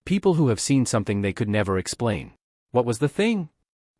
People who have seen something they could never explain. What was the thing?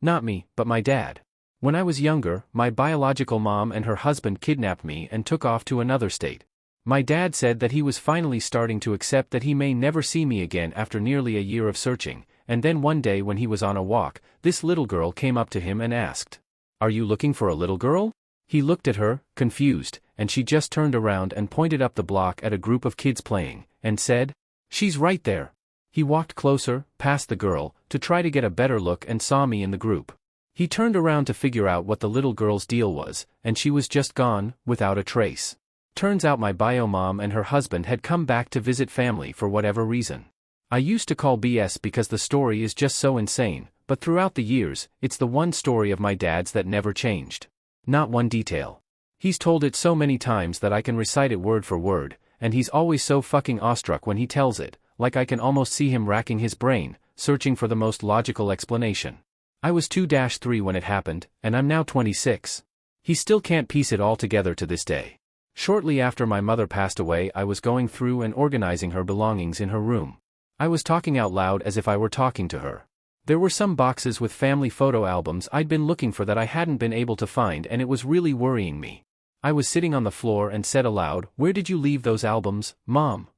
Not me, but my dad. When I was younger, my biological mom and her husband kidnapped me and took off to another state. My dad said that he was finally starting to accept that he may never see me again after nearly a year of searching, and then one day when he was on a walk, this little girl came up to him and asked, "Are you looking for a little girl?" He looked at her, confused, and she just turned around and pointed up the block at a group of kids playing, and said, "She's right there." He walked closer, past the girl, to try to get a better look and saw me in the group. He turned around to figure out what the little girl's deal was, and she was just gone, without a trace. Turns out my bio mom and her husband had come back to visit family for whatever reason. I used to call BS because the story is just so insane, but throughout the years, it's the one story of my dad's that never changed. Not one detail. He's told it so many times that I can recite it word for word, and he's always so fucking awestruck when he tells it, like I can almost see him racking his brain, searching for the most logical explanation. I was 2-3 when it happened, and I'm now 26. He still can't piece it all together to this day. Shortly after my mother passed away, I was going through and organizing her belongings in her room. I was talking out loud as if I were talking to her. There were some boxes with family photo albums I'd been looking for that I hadn't been able to find, and it was really worrying me. I was sitting on the floor and said aloud, "Where did you leave those albums, Mom?"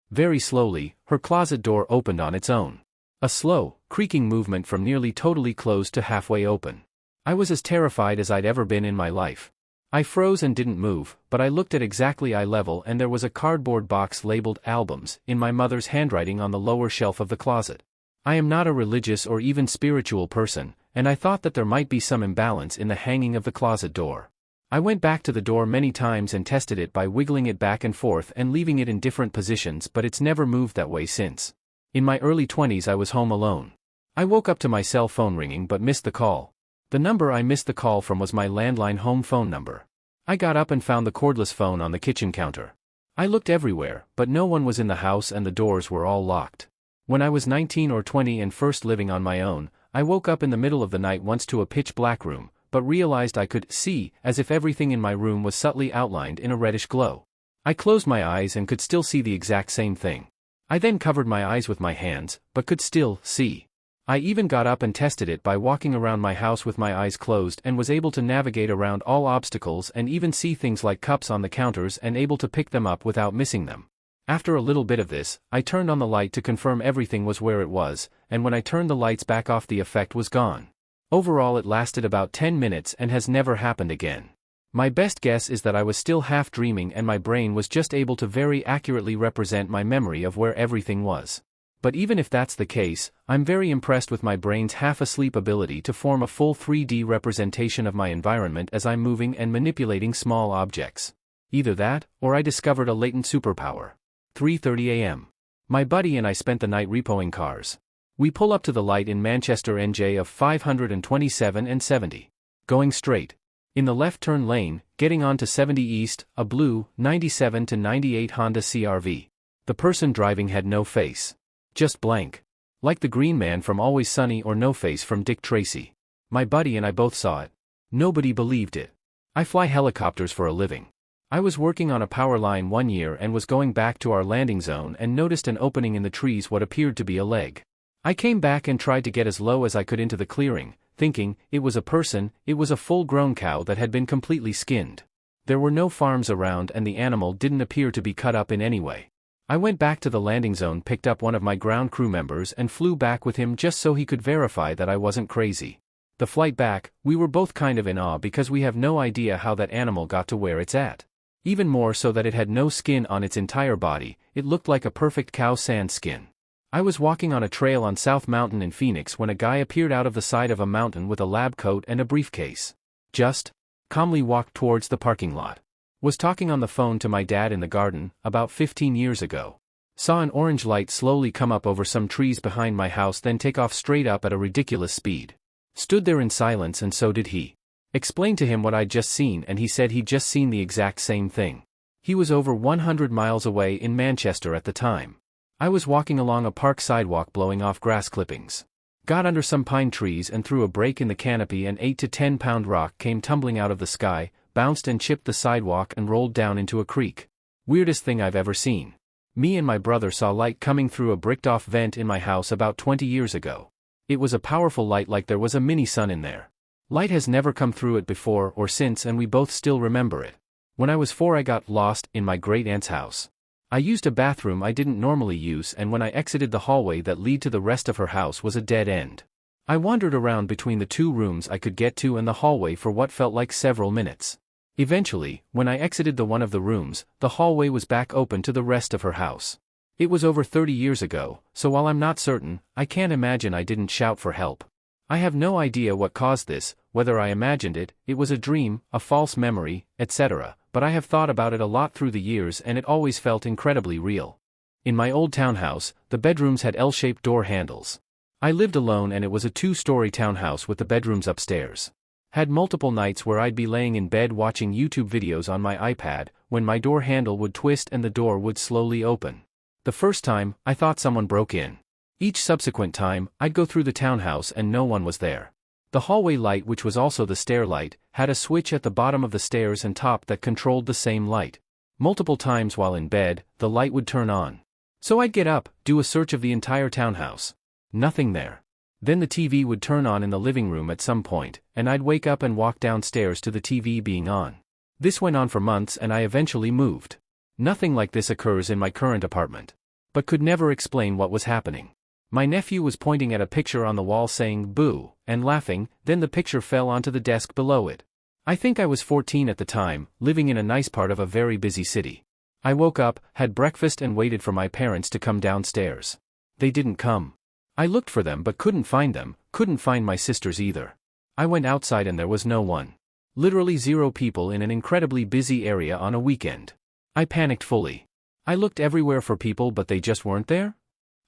Very slowly, her closet door opened on its own. A slow, creaking movement from nearly totally closed to halfway open. I was as terrified as I'd ever been in my life. I froze and didn't move, but I looked at exactly eye level and there was a cardboard box labeled albums, in my mother's handwriting on the lower shelf of the closet. I am not a religious or even spiritual person, and I thought that there might be some imbalance in the hanging of the closet door. I went back to the door many times and tested it by wiggling it back and forth and leaving it in different positions, but it's never moved that way since. In my early 20s I was home alone. I woke up to my cell phone ringing but missed the call. The number I missed the call from was my landline home phone number. I got up and found the cordless phone on the kitchen counter. I looked everywhere, but no one was in the house and the doors were all locked. When I was 19 or 20 and first living on my own, I woke up in the middle of the night once to a pitch-black room, but realized I could see, as if everything in my room was subtly outlined in a reddish glow. I closed my eyes and could still see the exact same thing. I then covered my eyes with my hands, but could still see. I even got up and tested it by walking around my house with my eyes closed and was able to navigate around all obstacles and even see things like cups on the counters and able to pick them up without missing them. After a little bit of this, I turned on the light to confirm everything was where it was, and when I turned the lights back off the effect was gone. Overall it lasted about 10 minutes and has never happened again. My best guess is that I was still half dreaming and my brain was just able to very accurately represent my memory of where everything was. But even if that's the case, I'm very impressed with my brain's half-asleep ability to form a full 3D representation of my environment as I'm moving and manipulating small objects. Either that, or I discovered a latent superpower. 3:30 a.m. My buddy and I spent the night repoing cars. We pull up to the light in Manchester NJ of 527 and 70. Going straight. In the left turn lane, getting onto 70 East, a blue, 97 to 98 Honda CR-V. The person driving had no face. Just blank. Like the green man from Always Sunny or No Face from Dick Tracy. My buddy and I both saw it. Nobody believed it. I fly helicopters for a living. I was working on a power line one year and was going back to our landing zone and noticed an opening in the trees, what appeared to be a leg. I came back and tried to get as low as I could into the clearing, thinking, it was a person. It was a full-grown cow that had been completely skinned. There were no farms around and the animal didn't appear to be cut up in any way. I went back to the landing zone, picked up one of my ground crew members and flew back with him just so he could verify that I wasn't crazy. The flight back, we were both kind of in awe because we have no idea how that animal got to where it's at. Even more so that it had no skin on its entire body, it looked like a perfect cow sand skin. I was walking on a trail on South Mountain in Phoenix when a guy appeared out of the side of a mountain with a lab coat and a briefcase. Just calmly walked towards the parking lot. Was talking on the phone to my dad in the garden, about 15 years ago. Saw an orange light slowly come up over some trees behind my house, then take off straight up at a ridiculous speed. Stood there in silence and so did he. Explained to him what I'd just seen and he said he'd just seen the exact same thing. He was over 100 miles away in Manchester at the time. I was walking along a park sidewalk blowing off grass clippings. Got under some pine trees and through a break in the canopy an 8 to 10 pound rock came tumbling out of the sky, bounced and chipped the sidewalk and rolled down into a creek. Weirdest thing I've ever seen. Me and my brother saw light coming through a bricked-off vent in my house about 20 years ago. It was a powerful light, like there was a mini sun in there. Light has never come through it before or since, and we both still remember it. When I was 4, I got lost in my great-aunt's house. I used a bathroom I didn't normally use, and when I exited, the hallway that led to the rest of her house was a dead end. I wandered around between the 2 rooms I could get to and the hallway for what felt like several minutes. Eventually, when I exited one of the rooms, the hallway was back open to the rest of her house. It was over 30 years ago, so while I'm not certain, I can't imagine I didn't shout for help. I have no idea what caused this, whether I imagined it, it was a dream, a false memory, etc., but I have thought about it a lot through the years and it always felt incredibly real. In my old townhouse, the bedrooms had L-shaped door handles. I lived alone and it was a 2-story townhouse with the bedrooms upstairs. Had multiple nights where I'd be laying in bed watching YouTube videos on my iPad, when my door handle would twist and the door would slowly open. The first time, I thought someone broke in. Each subsequent time, I'd go through the townhouse and no one was there. The hallway light, which was also the stair light, had a switch at the bottom of the stairs and top that controlled the same light. Multiple times while in bed, the light would turn on. So I'd get up, do a search of the entire townhouse. Nothing there. Then the TV would turn on in the living room at some point, and I'd wake up and walk downstairs to the TV being on. This went on for months and I eventually moved. Nothing like this occurs in my current apartment. But could never explain what was happening. My nephew was pointing at a picture on the wall saying, "Boo," and laughing, then the picture fell onto the desk below it. I think I was 14 at the time, living in a nice part of a very busy city. I woke up, had breakfast and waited for my parents to come downstairs. They didn't come. I looked for them but couldn't find them, couldn't find my sisters either. I went outside and there was no one. Literally 0 people in an incredibly busy area on a weekend. I panicked fully. I looked everywhere for people but they just weren't there.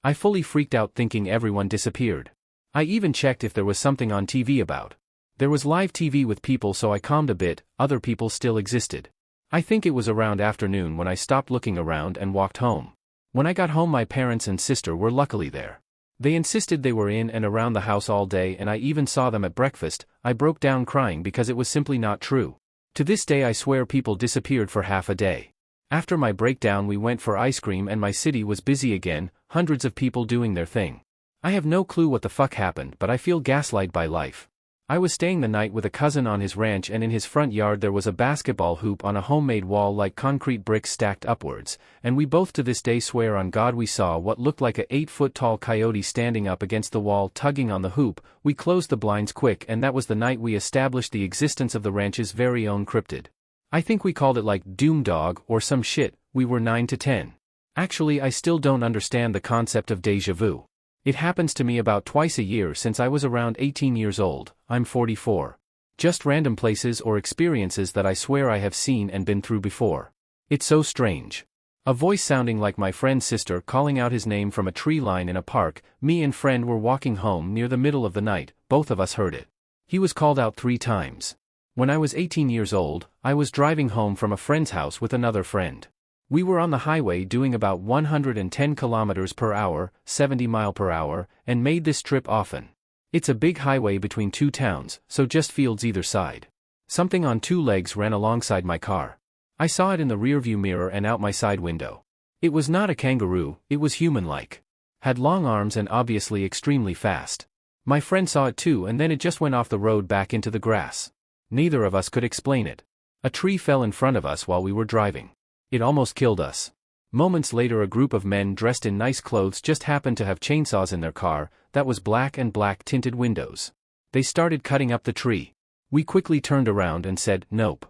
I fully freaked out thinking everyone disappeared. I even checked if there was something on TV about. There was live TV with people, so I calmed a bit, other people still existed. I think it was around afternoon when I stopped looking around and walked home. When I got home, my parents and sister were luckily there. They insisted they were in and around the house all day and I even saw them at breakfast. I broke down crying because it was simply not true. To this day I swear people disappeared for half a day. After my breakdown we went for ice cream and my city was busy again, hundreds of people doing their thing. I have no clue what the fuck happened, but I feel gaslighted by life. I was staying the night with a cousin on his ranch and in his front yard there was a basketball hoop on a homemade wall like concrete bricks stacked upwards, and we both to this day swear on God we saw what looked like a 8-foot-tall coyote standing up against the wall tugging on the hoop. We closed the blinds quick and that was the night we established the existence of the ranch's very own cryptid. I think we called it like Doom Dog or some shit. We were 9 to 10. Actually I still don't understand the concept of déjà vu. It happens to me about twice a year since I was around 18 years old. I'm 44. Just random places or experiences that I swear I have seen and been through before. It's so strange. A voice sounding like my friend's sister calling out his name from a tree line in a park. Me and friend were walking home near the middle of the night, both of us heard it. He was called out 3 times. When I was 18 years old, I was driving home from a friend's house with another friend. We were on the highway doing about 110 kilometers per hour, 70 miles per hour, and made this trip often. It's a big highway between 2 towns, so just fields either side. Something on 2 legs ran alongside my car. I saw it in the rearview mirror and out my side window. It was not a kangaroo, it was human-like. Had long arms and obviously extremely fast. My friend saw it too and then it just went off the road back into the grass. Neither of us could explain it. A tree fell in front of us while we were driving. It almost killed us. Moments later a group of men dressed in nice clothes just happened to have chainsaws in their car, that was black and black tinted windows. They started cutting up the tree. We quickly turned around and said, nope.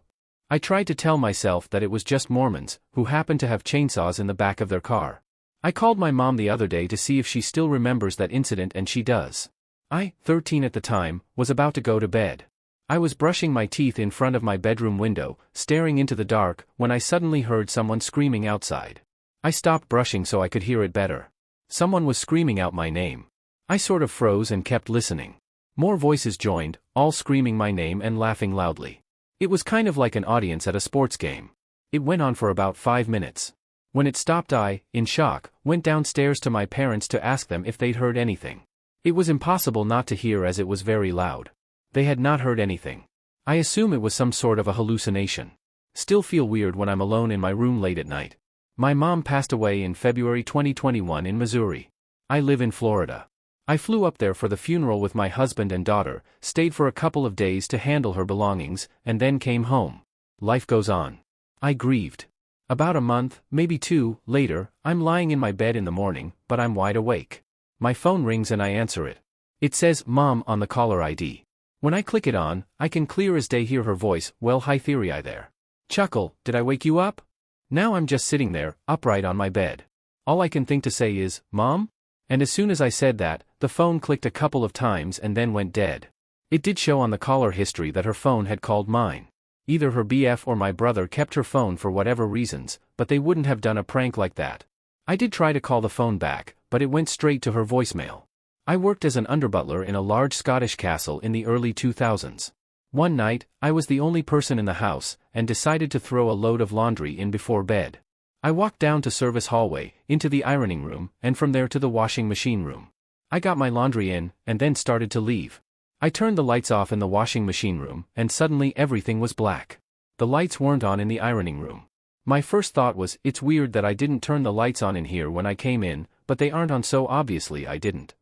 I tried to tell myself that it was just Mormons, who happened to have chainsaws in the back of their car. I called my mom the other day to see if she still remembers that incident and she does. I, 13 at the time, was about to go to bed. I was brushing my teeth in front of my bedroom window, staring into the dark, when I suddenly heard someone screaming outside. I stopped brushing so I could hear it better. Someone was screaming out my name. I sort of froze and kept listening. More voices joined, all screaming my name and laughing loudly. It was kind of like an audience at a sports game. It went on for about 5 minutes. When it stopped I, in shock, went downstairs to my parents to ask them if they'd heard anything. It was impossible not to hear as it was very loud. They had not heard anything. I assume it was some sort of a hallucination. Still feel weird when I'm alone in my room late at night. My mom passed away in February 2021 in Missouri. I live in Florida. I flew up there for the funeral with my husband and daughter, stayed for a couple of days to handle her belongings, and then came home. Life goes on. I grieved. About a month, maybe 2, later, I'm lying in my bed in the morning, but I'm wide awake. My phone rings and I answer it. It says, "Mom," on the caller ID. When I click it on, I can clear as day hear her voice. "Well, hi theory I there. Chuckle, did I wake you up?" Now I'm just sitting there, upright on my bed. All I can think to say is, "Mom?" And as soon as I said that, the phone clicked a couple of times and then went dead. It did show on the caller history that her phone had called mine. Either her BF or my brother kept her phone for whatever reasons, but they wouldn't have done a prank like that. I did try to call the phone back, but it went straight to her voicemail. I worked as an underbutler in a large Scottish castle in the early 2000s. One night, I was the only person in the house, and decided to throw a load of laundry in before bed. I walked down to service hallway, into the ironing room, and from there to the washing machine room. I got my laundry in, and then started to leave. I turned the lights off in the washing machine room, and suddenly everything was black. The lights weren't on in the ironing room. My first thought was, it's weird that I didn't turn the lights on in here when I came in, but they aren't on, so obviously I didn't.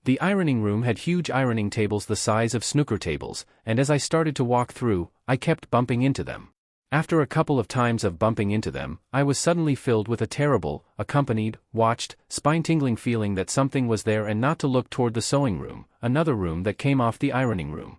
The ironing room had huge ironing tables the size of snooker tables, and as I started to walk through, I kept bumping into them. After a couple of times of bumping into them, I was suddenly filled with a terrible, accompanied, watched, spine-tingling feeling that something was there, and not to look toward the sewing room, another room that came off the ironing room.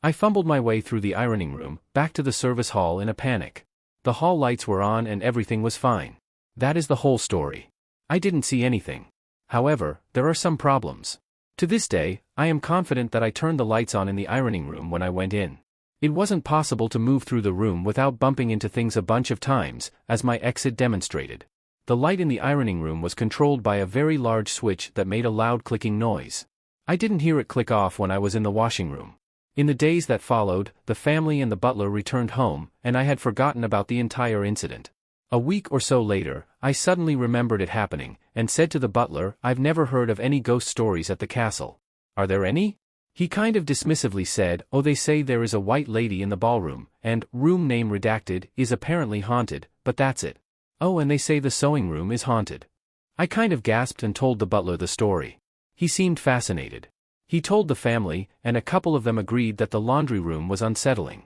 I fumbled my way through the ironing room, back to the service hall in a panic. The hall lights were on and everything was fine. That is the whole story. I didn't see anything. However, there are some problems. To this day, I am confident that I turned the lights on in the ironing room when I went in. It wasn't possible to move through the room without bumping into things a bunch of times, as my exit demonstrated. The light in the ironing room was controlled by a very large switch that made a loud clicking noise. I didn't hear it click off when I was in the washing room. In the days that followed, the family and the butler returned home, and I had forgotten about the entire incident. A week or so later, I suddenly remembered it happening, and said to the butler, "I've never heard of any ghost stories at the castle. Are there any?" He kind of dismissively said, "Oh, they say there is a white lady in the ballroom, and, room name redacted, is apparently haunted, but that's it. Oh, and they say the sewing room is haunted." I kind of gasped and told the butler the story. He seemed fascinated. He told the family, and a couple of them agreed that the laundry room was unsettling.